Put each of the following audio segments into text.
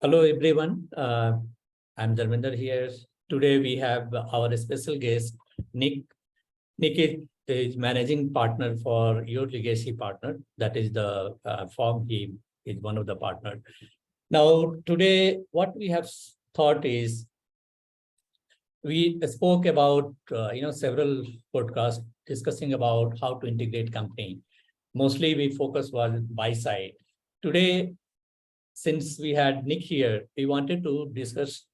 Hello, everyone. I'm Dharminder here. Today we have our special guest, Nick. Nick is managing partner for Your Legacy Partner. That is the firm. He is one of the partners. Now, today, what we have thought is we spoke about several podcasts discussing about how to integrate company. Mostly we focus on buy side. Today, since we had Nick here, we wanted to discuss,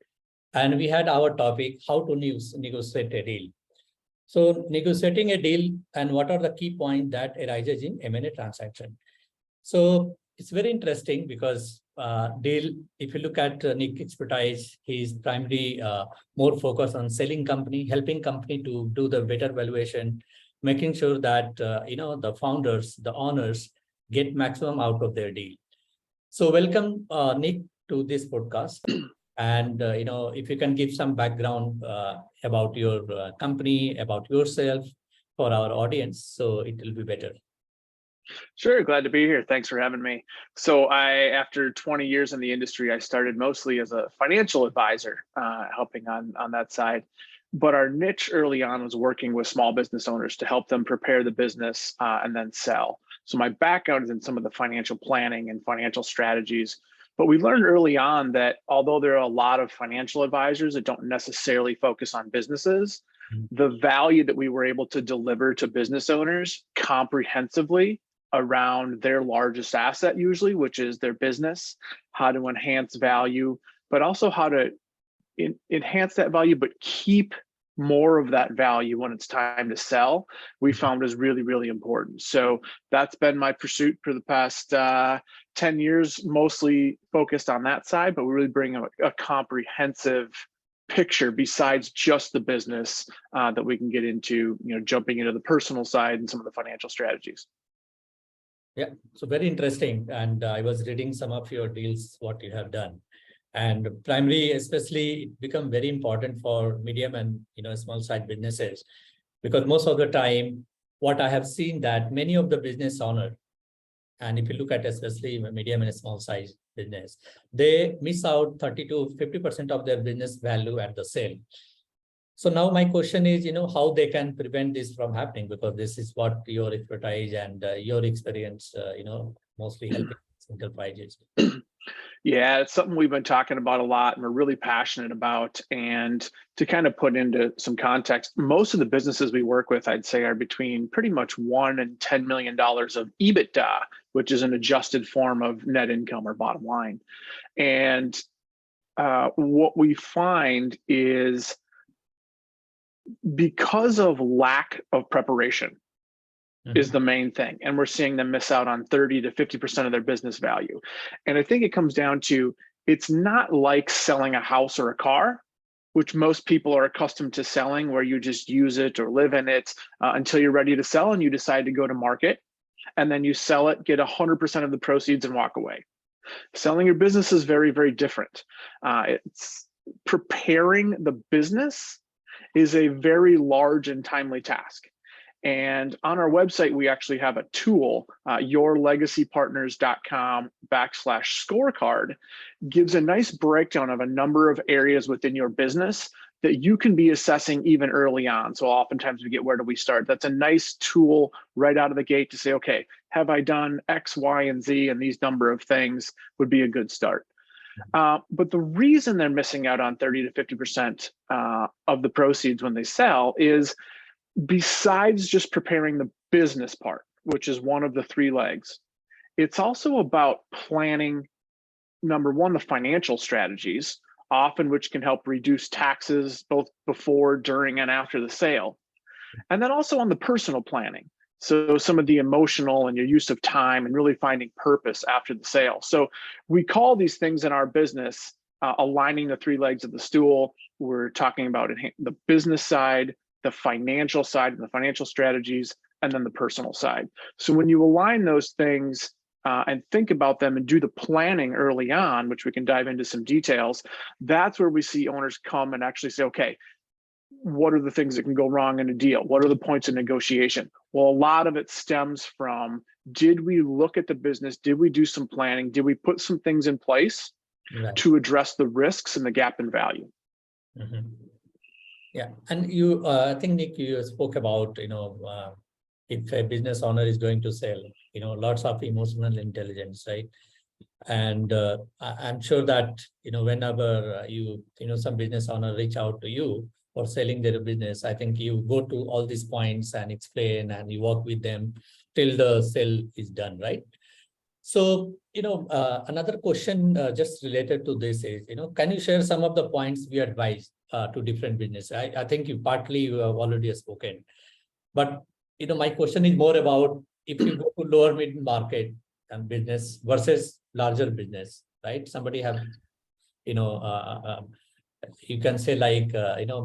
and we had our topic, how to negotiate a deal. So negotiating a deal and what are the key points that arises in M&A transaction. So it's very interesting because deal, if you look at Nick expertise, he's primarily more focused on selling company, helping company to do the better valuation, making sure that, the founders, the owners get maximum out of their deal. So welcome, Nick, to this podcast. And, if you can give some background about your company, about yourself for our audience, so it will be better. Sure, glad to be here. Thanks for having me. So after 20 years in the industry, I started mostly as a financial advisor, helping on that side. But our niche early on was working with small business owners to help them prepare the business and then sell. So my background is in some of the financial planning and financial strategies. But we learned early on that although there are a lot of financial advisors that don't necessarily focus on businesses, the value that we were able to deliver to business owners comprehensively around their largest asset usually, which is their business, how to enhance value, but also how to enhance that value, but keep more of that value when it's time to sell, we found is really, really important. So that's been my pursuit for the past 10 years, mostly focused on that side, but we really bring a comprehensive picture besides just the business that we can get into, jumping into the personal side and some of the financial strategies. Yeah, so very interesting. And I was reading some of your deals, what you have done. And primarily, especially, it become very important for medium and small side businesses, because most of the time, what I have seen that many of the business owner, and if you look at especially medium and small size business, they miss out 30 to 50% of their business value at the sale. So now my question is, how they can prevent this from happening, because this is what your expertise and your experience, mostly helping enterprises. Yeah, it's something we've been talking about a lot and we're really passionate about. And to kind of put into some context, most of the businesses we work with, I'd say, are between pretty much $1 and $10 million of EBITDA, which is an adjusted form of net income or bottom line. And what we find is because of lack of preparation, is the main thing. And we're seeing them miss out on 30 to 50% of their business value. And I think it comes down to, it's not like selling a house or a car, which most people are accustomed to selling, where you just use it or live in it until you're ready to sell and you decide to go to market. And then you sell it, get 100% of the proceeds and walk away. Selling your business is very, very different. It's preparing the business is a very large and timely task. And on our website, we actually have a tool, yourlegacypartners.com/scorecard, gives a nice breakdown of a number of areas within your business that you can be assessing even early on. So oftentimes we get, where do we start? That's a nice tool right out of the gate to say, okay, have I done X, Y, and Z, and these number of things would be a good start. But the reason they're missing out on 30 to 50% of the proceeds when they sell is, besides just preparing the business part, which is one of the 3 legs, it's also about planning, number one, the financial strategies, often which can help reduce taxes both before, during, and after the sale. And then also on the personal planning. So some of the emotional and your use of time and really finding purpose after the sale. So we call these things in our business aligning the 3 legs of the stool. We're talking about the business side, the financial side and the financial strategies, and then the personal side. So when you align those things and think about them and do the planning early on, which we can dive into some details, that's where we see owners come and actually say, okay, what are the things that can go wrong in a deal? What are the points of negotiation? Well, a lot of it stems from, did we look at the business? Did we do some planning? Did we put some things in place Right. to address the risks and the gap in value. Mhm. Yeah, and you, I think Nick, you spoke about, if a business owner is going to sell, lots of emotional intelligence, right? And I'm sure that, whenever some business owner reach out to you for selling their business, I think you go to all these points and explain and you work with them till the sale is done, right? So, another question just related to this is, can you share some of the points we advise to different business? I think you have already spoken, but, my question is more about if you go to lower mid market and business versus larger business, right? Somebody have, you know, you can say like,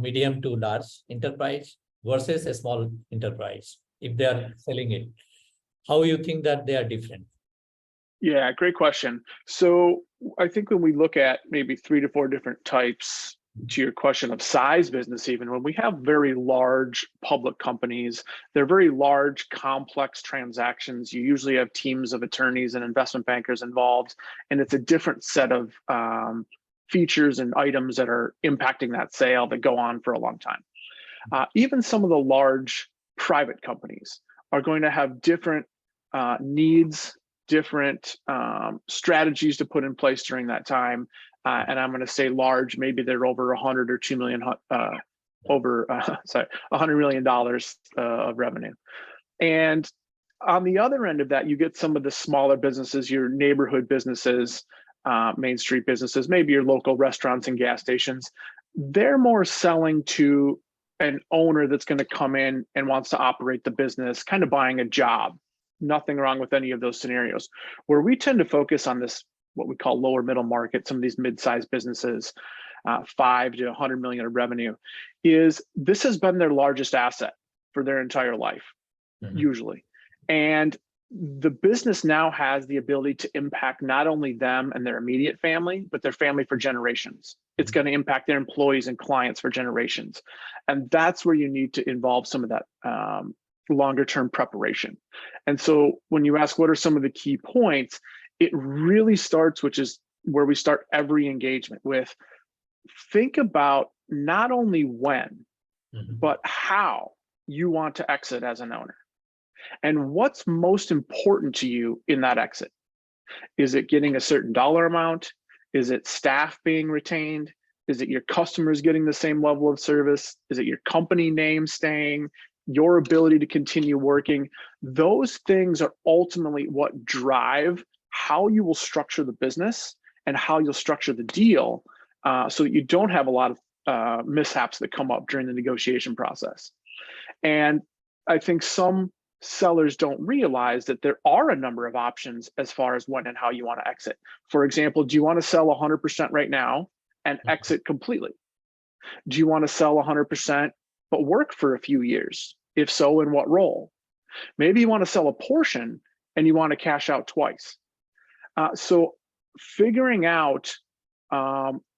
medium to large enterprise versus a small enterprise. If they are selling it, how you think that they are different? Yeah, great question. So I think when we look at maybe 3 to 4 different types, to your question of size business, even when we have very large public companies, they're very large, complex transactions. You usually have teams of attorneys and investment bankers involved, and it's a different set of features and items that are impacting that sale that go on for a long time. Even some of the large private companies are going to have different needs, different strategies to put in place during that time. And I'm going to say large, maybe they're over 100 or 2 million, $100 million of revenue. And on the other end of that, you get some of the smaller businesses, your neighborhood businesses, Main Street businesses, maybe your local restaurants and gas stations. They're more selling to an owner that's going to come in and wants to operate the business, kind of buying a job. Nothing wrong with any of those scenarios. Where we tend to focus on this, what we call lower middle market, some of these mid-sized businesses, 5 to 100 million of revenue, is this has been their largest asset for their entire life, usually. And the business now has the ability to impact not only them and their immediate family, but their family for generations. It's going to impact their employees and clients for generations. And that's where you need to involve some of that longer term preparation. And so when you ask what are some of the key points, it really starts, which is where we start every engagement with, think about not only when, but how you want to exit as an owner. And what's most important to you in that exit? Is it getting a certain dollar amount? Is it staff being retained? Is it your customers getting the same level of service? Is it your company name staying? Your ability to continue working? Those things are ultimately what drive how you will structure the business and how you'll structure the deal, so that you don't have a lot of mishaps that come up during the negotiation process. And I think some sellers don't realize that there are a number of options as far as when and how you want to exit. For example, do you want to sell 100% right now and exit completely? Do you want to sell 100% but work for a few years? If so, in what role? Maybe you want to sell a portion and you want to cash out twice. So figuring out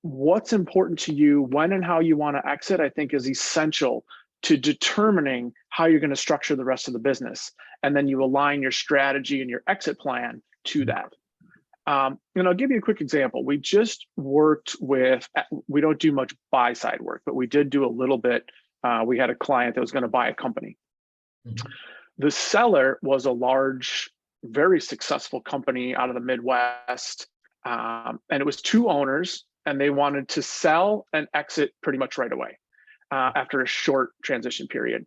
what's important to you, when and how you want to exit, I think is essential to determining how you're going to structure the rest of the business. And then you align your strategy and your exit plan to that. And I'll give you a quick example. We just worked with, we don't do much buy side work, but we did do a little bit. We had a client that was going to buy a company. The seller was a large, very successful company out of the Midwest. And it was 2 owners, and they wanted to sell and exit pretty much right away. After a short transition period.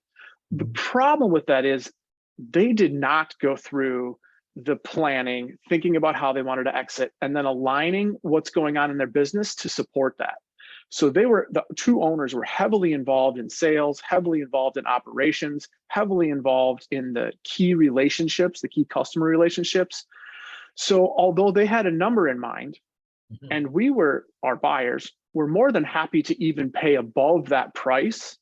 The problem with that is they did not go through the planning, thinking about how they wanted to exit, and then aligning what's going on in their business to support that. So the 2 owners were heavily involved in sales, heavily involved in operations, heavily involved in the key relationships, the key customer relationships. So although they had a number in mind, and we were, our buyers, were more than happy to even pay above that price,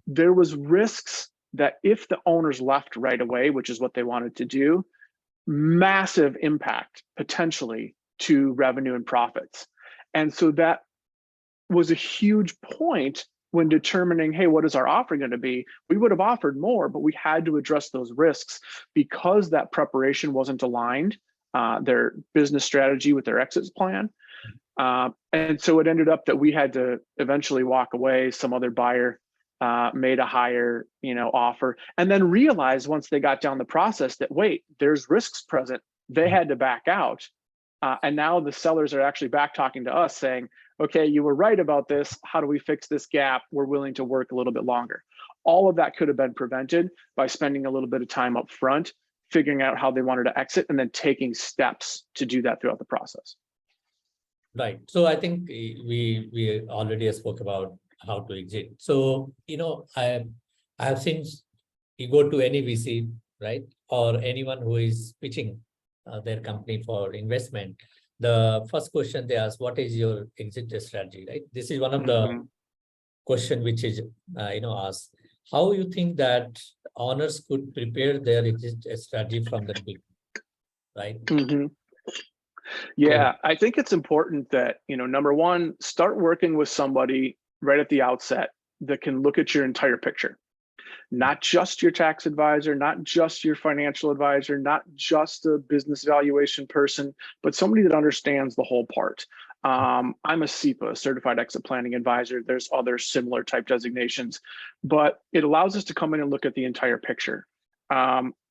there was risks that if the owners left right away, which is what they wanted to do, massive impact potentially to revenue and profits. And so that was a huge point when determining, hey, what is our offer going to be? We would have offered more, but we had to address those risks because that preparation wasn't aligned, their business strategy with their exit plan. And so it ended up that we had to eventually walk away. Some other buyer made a higher, offer, and then realized once they got down the process that, wait, there's risks present. They had to back out. And now the sellers are actually back talking to us saying, okay, you were right about this. How do we fix this gap? We're willing to work a little bit longer. All of that could have been prevented by spending a little bit of time up front, figuring out how they wanted to exit, and then taking steps to do that throughout the process. Right. So I think we already spoke about how to exit. So, I have seen you go to any VC, right, or anyone who is pitching their company for investment. The first question they ask, what is your exit strategy, right? This is one of the question which is, asked. How you think that owners could prepare their exit strategy from the beginning, right? Yeah, I think it's important that, number one, start working with somebody right at the outset that can look at your entire picture. Not just your tax advisor, not just your financial advisor, not just a business valuation person, but somebody that understands the whole part. I'm a CEPA, Certified Exit Planning Advisor. There's other similar type designations, but it allows us to come in and look at the entire picture.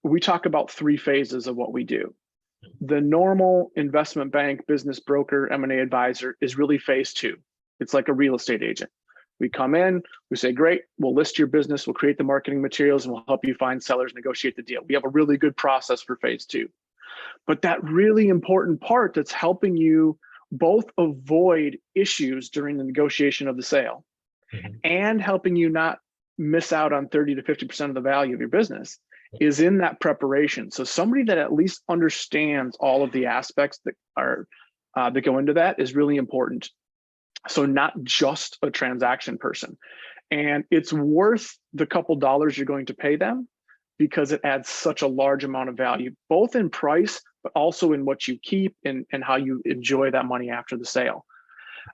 We talk about 3 phases of what we do. The normal investment bank, business broker, M&A advisor is really phase 2. It's like a real estate agent. We come in, we say, great, we'll list your business, we'll create the marketing materials, and we'll help you find sellers, negotiate the deal. We have a really good process for phase 2. But that really important part that's helping you both avoid issues during the negotiation of the sale and helping you not miss out on 30 to 50% of the value of your business is in that preparation. So somebody that at least understands all of the aspects that are that go into that is really important. So not just a transaction person. And it's worth the couple dollars you're going to pay them because it adds such a large amount of value, both in price, but also in what you keep and how you enjoy that money after the sale.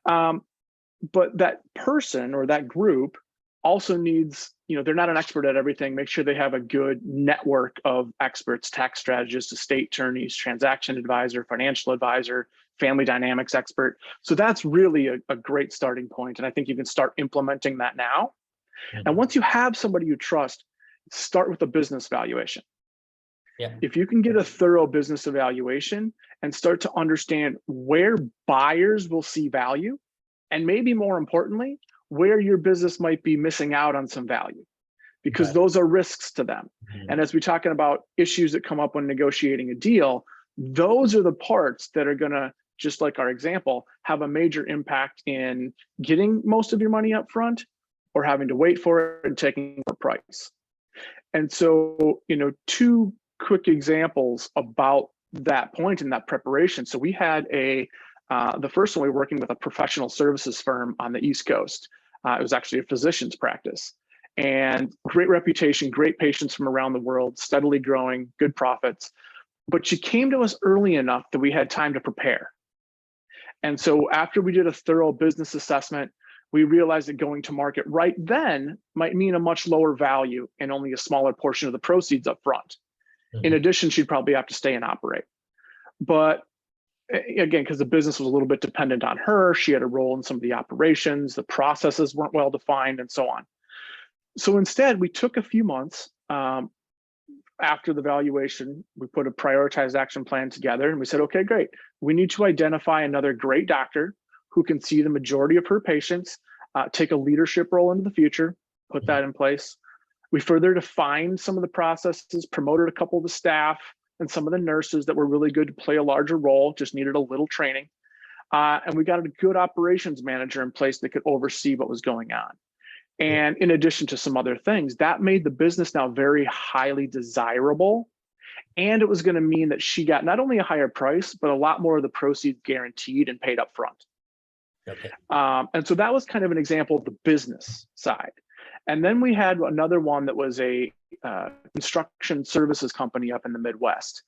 But that person or that group also needs, they're not an expert at everything. Make sure they have a good network of experts, tax strategists, estate attorneys, transaction advisor, financial advisor, family dynamics expert. So that's really a great starting point. And I think you can start implementing that now. And once you have somebody you trust, start with a business valuation. Yeah. If you can get a thorough business evaluation and start to understand where buyers will see value, and maybe more importantly, where your business might be missing out on some value, because those are risks to them. And as we're talking about issues that come up when negotiating a deal, those are the parts that are gonna, just like our example, have a major impact in getting most of your money up front or having to wait for it and taking a price. And so, 2 quick examples about that point in that preparation. So we had the first one, we were working with a professional services firm on the East Coast. It was actually a physician's practice, and great reputation, great patients from around the world, steadily growing, good profits. But she came to us early enough that we had time to prepare. And so after we did a thorough business assessment, we realized that going to market right then might mean a much lower value and only a smaller portion of the proceeds up front. In addition, she'd probably have to stay and operate. But again, because the business was a little bit dependent on her, she had a role in some of the operations, the processes weren't well defined, and so on. So instead, we took a few months after the valuation, we put a prioritized action plan together, and we said, okay, great. We need to identify another great doctor who can see the majority of her patients, take a leadership role into the future, put that in place. We further defined some of the processes, promoted a couple of the staff and some of the nurses that were really good to play a larger role, just needed a little training. And we got a good operations manager in place that could oversee what was going on. And in addition to some other things, that made the business now very highly desirable. And it was going to mean that she got not only a higher price, but a lot more of the proceeds guaranteed and paid up front. Okay. And so that was kind of an example of the business side. And then we had another one that was a construction services company up in the Midwest,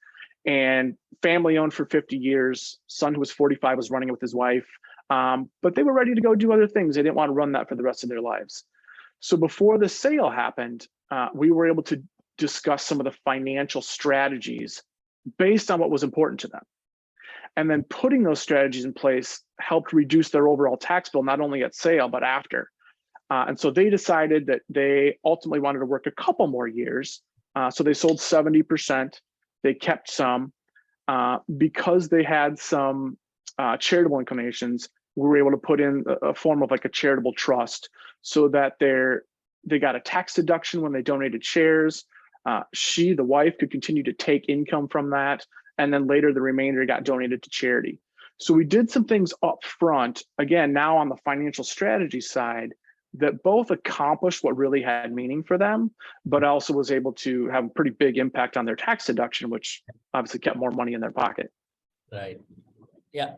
and family owned for 50 years. Son who was 45 was running it with his wife, but they were ready to go do other things. They didn't want to run that for the rest of their lives. So before the sale happened, we were able to discuss some of the financial strategies based on what was important to them. And then putting those strategies in place helped reduce their overall tax bill, not only at sale, but after. And so they decided that they ultimately wanted to work a couple more years. So they sold 70%. They kept some because they had some charitable inclinations. We were able to put in a form of like a charitable trust so that they got a tax deduction when they donated shares. The wife, could continue to take income from that. And then later the remainder got donated to charity. So we did some things up front, again, now on the financial strategy side, that both accomplished what really had meaning for them, but also was able to have a pretty big impact on their tax deduction, which obviously kept more money in their pocket. Right. Yeah.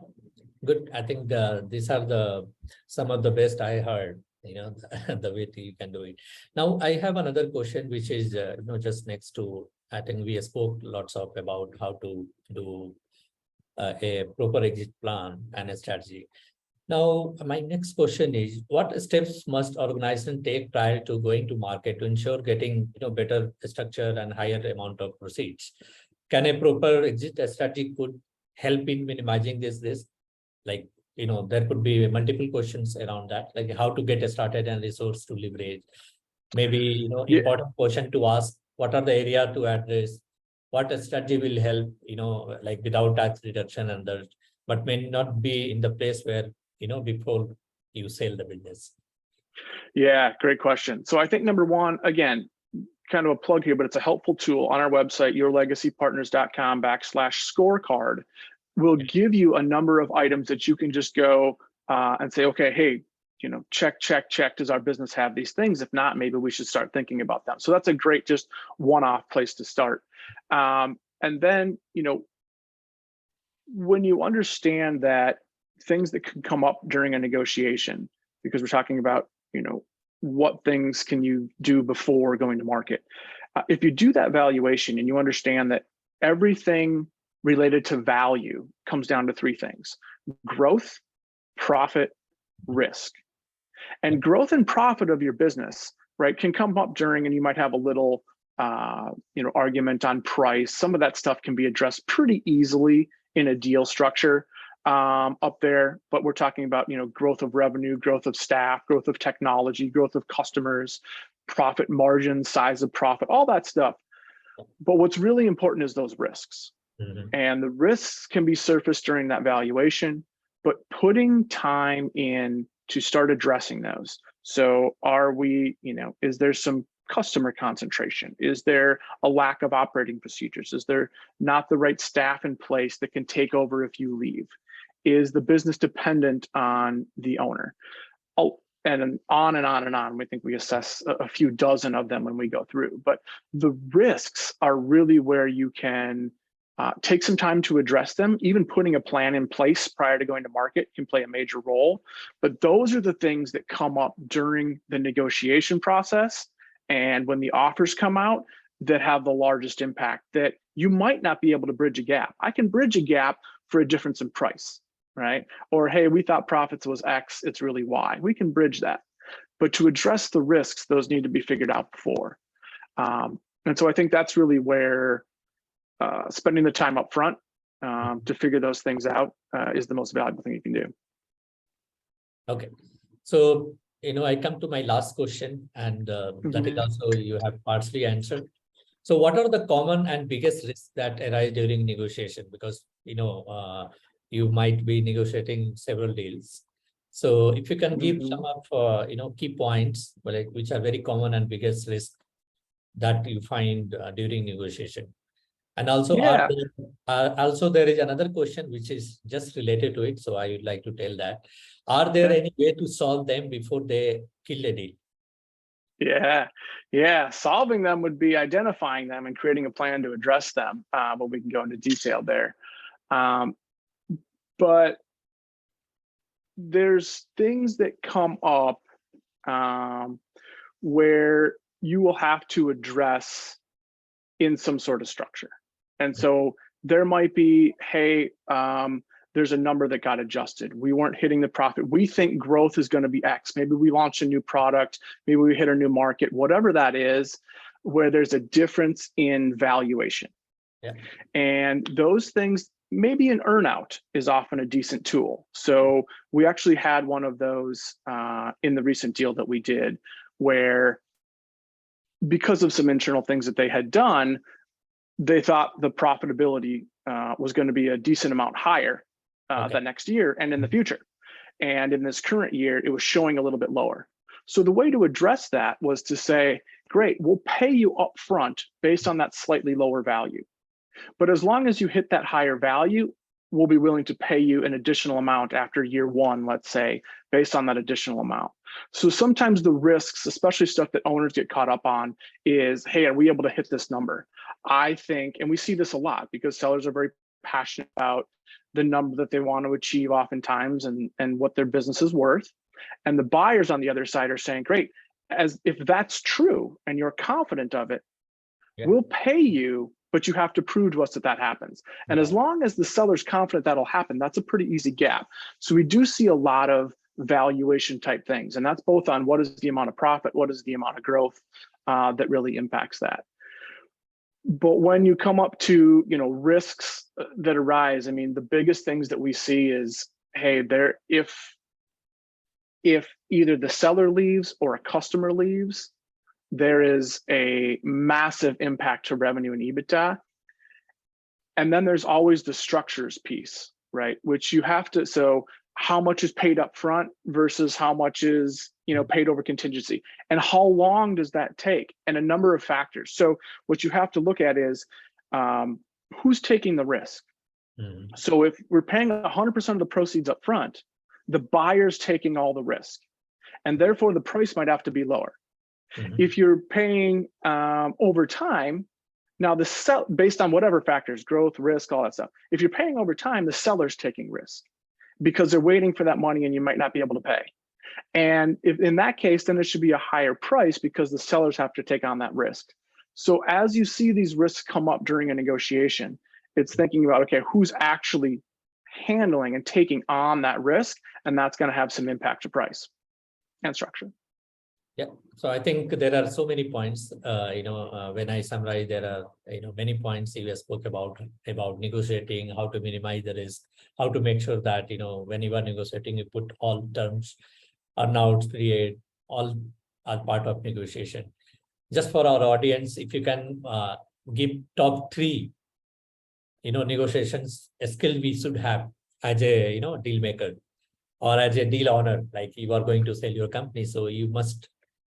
Good. I think these are some of the best I heard, the way you can do it. Now, I have another question, which is, just next to, I think we spoke lots of about how to do a proper exit plan and a strategy. Now, my next question is, what steps must organization take prior to going to market to ensure getting better structure and higher amount of proceeds? Can a proper exit strategy could help in minimizing this risk? Like, there could be multiple questions around that, like how to get started and resource to leverage. Maybe, important question to ask, what are the area to address? What strategy will help, like without tax reduction and that, but may not be in the place where, before you sell the business? Yeah, great question. So I think number one, again, kind of a plug here, but it's a helpful tool on our website, yourlegacypartners.com/scorecard will give you a number of items that you can just go and say, okay, hey, check. Does our business have these things? If not, maybe we should start thinking about them. So that's a great, just one-off place to start. And then, when you understand that things that can come up during a negotiation, because we're talking about, what things can you do before going to market? If you do that valuation and you understand that everything related to value comes down to three things: growth, profit, risk. And growth and profit of your business, right, can come up during, and you might have a little, argument on price. Some of that stuff can be addressed pretty easily in a deal structure up there, but we're talking about, growth of revenue, growth of staff, growth of technology, growth of customers, profit margin, size of profit, all that stuff. But what's really important is those risks. Mm-hmm. And the risks can be surfaced during that valuation, but putting time in to start addressing those. So are we, is there some customer concentration? Is there a lack of operating procedures? Is there not the right staff in place that can take over if you leave? Is the business dependent on the owner? Oh, and on and on and on. We think we assess a few dozen of them when we go through, but the risks are really where you can take some time to address them. Even putting a plan in place prior to going to market can play a major role, but those are the things that come up during the negotiation process and when the offers come out that have the largest impact, that you might not be able to bridge a gap. I can bridge a gap for a difference in price, right? Or, hey, we thought profits was X, it's really Y. We can bridge that. But to address the risks, those need to be figured out before. And so I think that's really where spending the time up front to figure those things out is the most valuable thing you can do. Okay. So, I come to my last question, and that is also you have partially answered. So what are the common and biggest risks that arise during negotiation? Because, you might be negotiating several deals. So if you can give some of, key points, which are very common and biggest risks that you find during negotiation. And also, also there is another question which is just related to it. So I would like to tell that. Are there any way to solve them before they kill a deal? Yeah. Solving them would be identifying them and creating a plan to address them. But we can go into detail there. But there's things that come up where you will have to address in some sort of structure. And so there might be, hey, there's a number that got adjusted. We weren't hitting the profit. We think growth is going to be X. Maybe we launch a new product. Maybe we hit a new market, whatever that is, where there's a difference in valuation. Yeah. And those things, maybe an earnout is often a decent tool. So we actually had one of those in the recent deal that we did, where because of some internal things that they had done, they thought the profitability was going to be a decent amount higher the next year and in the future. And in this current year, it was showing a little bit lower. So the way to address that was to say, great, we'll pay you up front based on that slightly lower value. But as long as you hit that higher value, we'll be willing to pay you an additional amount after year one, let's say, based on that additional amount. So sometimes the risks, especially stuff that owners get caught up on, is, hey, are we able to hit this number? I think, and we see this a lot because sellers are very passionate about the number that they want to achieve oftentimes and what their business is worth. And the buyers on the other side are saying, great, as if that's true and you're confident of it, we'll pay you, but you have to prove to us that that happens. And as long as the seller's confident that'll happen, that's a pretty easy gap. So we do see a lot of valuation type things. And that's both on what is the amount of profit, what is the amount of growth that really impacts that. But when you come up to, you know, risks that arise, I mean, the biggest things that we see is, hey, if either the seller leaves or a customer leaves, there is a massive impact to revenue and EBITDA. And then there's always the structures piece, right? Which you have to, so how much is paid up front versus how much is, you know, paid over contingency, and how long does that take, and a number of factors. So what you have to look at is who's taking the risk. So if we're paying 100% of the proceeds up front, the buyer's taking all the risk, and therefore the price might have to be lower. If you're paying over time, now based on whatever factors, growth, risk, all that stuff, if you're paying over time, the seller's taking risk because they're waiting for that money and you might not be able to pay. And if in that case, then it should be a higher price because the sellers have to take on that risk. So as you see these risks come up during a negotiation, it's thinking about, okay, who's actually handling and taking on that risk, and that's going to have some impact to price and structure. Yeah, so I think there are so many points. When I summarize, there are many points you spoke about negotiating, how to minimize the risk, how to make sure that when you are negotiating, you put all terms, earnouts, period, all are part of negotiation. Just for our audience, if you can give top 3, negotiations a skill we should have as a deal maker or as a deal owner, like you are going to sell your company, so you must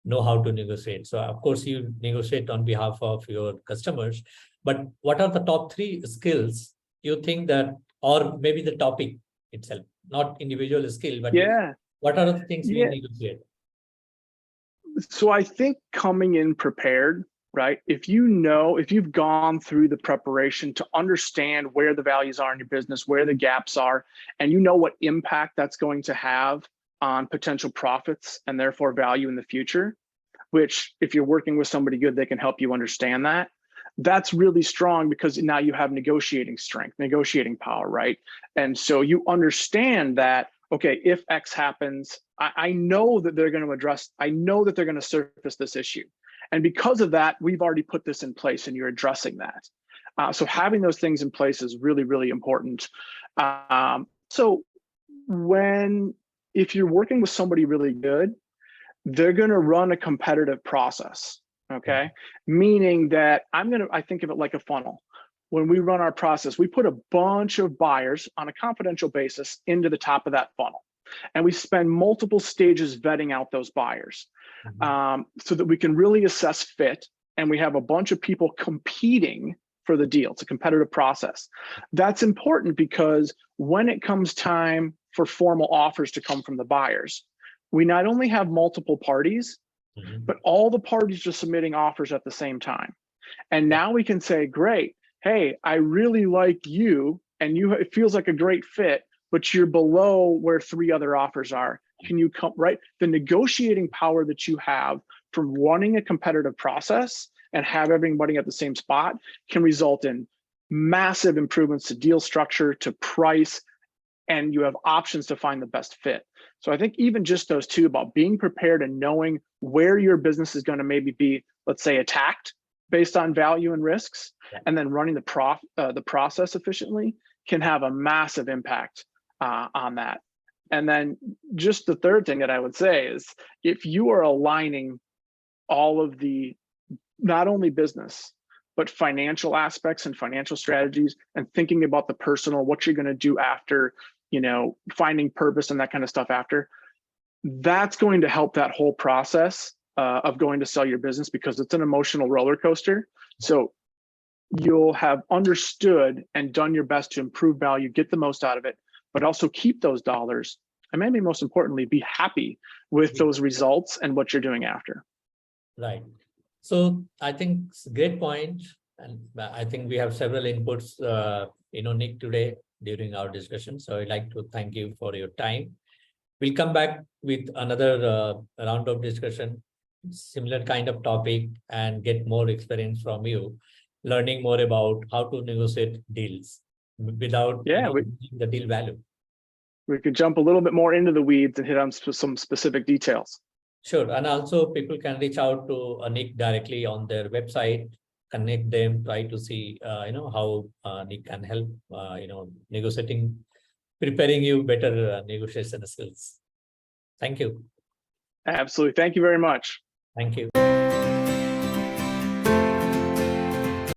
know how to negotiate. So of course you negotiate on behalf of your customers, but what are the top 3 skills you think that, or maybe the topic itself, not individual skill, but what are the things we negotiate? So I think coming in prepared, right? If you've gone through the preparation to understand where the values are in your business, where the gaps are, and you know what impact that's going to have on potential profits and therefore value in the future, which if you're working with somebody good, they can help you understand that. That's really strong because now you have negotiating strength, negotiating power, right? And so you understand that, okay, if X happens, I know that they're going to address, I know that they're going to surface this issue. And because of that, we've already put this in place and you're addressing that. So having those things in place is really, really important. So if you're working with somebody really good, they're going to run a competitive process, okay? Meaning that I think of it like a funnel. When we run our process, we put a bunch of buyers on a confidential basis into the top of that funnel. And we spend multiple stages vetting out those buyers so that we can really assess fit. And we have a bunch of people competing for the deal. It's a competitive process. That's important because when it comes time for formal offers to come from the buyers, we not only have multiple parties, but all the parties are submitting offers at the same time. And now we can say, great, hey, I really like you and it feels like a great fit, but you're below where 3 other offers are. Can you come, right? The negotiating power that you have from running a competitive process and have everybody at the same spot can result in massive improvements to deal structure, to price, and you have options to find the best fit. So I think even just those 2 about being prepared and knowing where your business is going to maybe be, let's say, attacked, based on value and risks, Yeah. and then running the process efficiently can have a massive impact on that. And then just the third thing that I would say is, if you are aligning all of the, not only business, but financial aspects and financial strategies, and thinking about the personal, what you're going to do after, finding purpose and that kind of stuff after, that's going to help that whole process of going to sell your business, because it's an emotional roller coaster. So you'll have understood and done your best to improve value, get the most out of it, but also keep those dollars. And maybe most importantly, be happy with those results and what you're doing after. Right. So I think it's a great point. And I think we have several inputs, Nick, today during our discussion. So I'd like to thank you for your time. We'll come back with another round of discussion, similar kind of topic, and get more experience from you, learning more about how to negotiate deals without losing the deal value. We could jump a little bit more into the weeds and hit on some specific details. Sure. And also people can reach out to Nick directly on their website, connect them, try to see, how Nick can help, negotiating, preparing you better negotiation skills. Thank you. Absolutely. Thank you very much. Thank you.